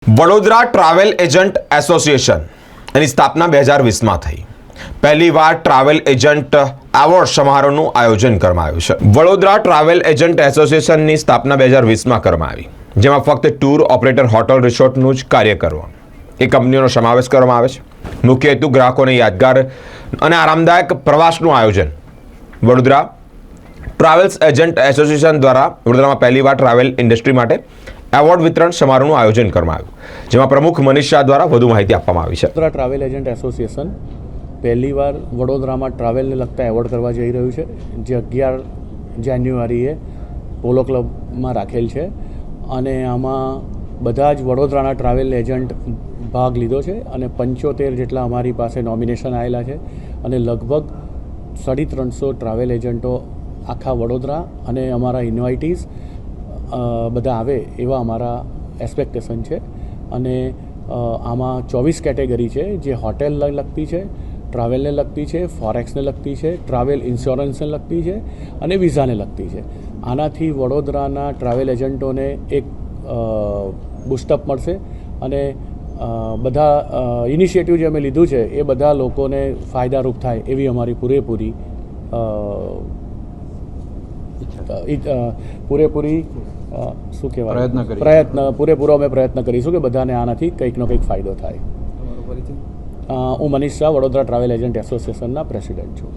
Vadodara travel agent association એની સ્થાપના 2020માં થઈ. પહેલીવાર ટ્રાવેલ એજન્ટ એવોર્ડ સમારોહનું આયોજન કરવામાં આવ્યું છે. વડોદરા ટ્રાવેલ એજન્ટ એસોસિએશનની સ્થાપના 2020માં કરવામાં આવી, જેમાં ફક્ત ટૂર ઓપરેટર, હોટલ, રિસોર્ટનું જ કાર્ય કરવાનું એ કંપનીઓનો સમાવેશ કરવામાં આવે છે. મુખ્ય હેતુ ગ્રાહકોને યાદગાર અને આરામદાયક પ્રવાસનું આયોજન. વડોદરા ટ્રાવેલ્સ એજન્ટ એસોસિએશન દ્વારા વડોદરામાં પહેલીવાર ટ્રાવેલ ઇન્ડસ્ટ્રી માટે એવોર્ડ વિતરણ સમારોહનું આયોજન કરવામાં આવ્યું, જેમાં પ્રમુખ મનીષ શાહ દ્વારા વધુ માહિતી આપવામાં આવી છે. વડોદરા ટ્રાવેલ એજન્ટ એસોસિએશન પહેલીવાર વડોદરામાં ટ્રાવેલને લગતા એવોર્ડ કરવા જઈ રહ્યું છે, જે 11 જાન્યુઆરીએ પોલો ક્લબમાં રાખેલ છે. અને આમાં બધા જ વડોદરાના ટ્રાવેલ એજન્ટ ભાગ લીધો છે અને 75 જેટલા અમારી પાસે નોમિનેશન આવેલા છે. અને લગભગ 350 ટ્રાવેલ એજન્ટો આખા વડોદરા અને અમારા ઇન્વાઇટીઝ બધા આવે એવા અમારા એક્સપેક્ટેશન છે. અને આમાં 24 કેટેગરી છે, જે હોટેલને લગતી છે, ટ્રાવેલને લગતી છે, ફોરેક્સને લગતી છે, ટ્રાવેલ ઇન્સ્યોરન્સને લગતી છે અને વિઝાને લગતી છે. આનાથી વડોદરાના ટ્રાવેલ એજન્ટોને એક બૂસ્ટઅપ મળશે અને બધા ઇનિશિયેટિવ જે અમે લીધું છે એ બધા લોકોને ફાયદારૂપ થાય એવી અમારી પૂરેપૂરી શું કહેવાય પૂરેપૂરો અમે પ્રયત્ન કરીશું કે બધાને આનાથી કંઈકનો કંઈક ફાયદો થાય. હું મનીષ શાહ, વડોદરા ટ્રાવેલ એજન્ટ એસોસિએશનના પ્રેસિડેન્ટ છું.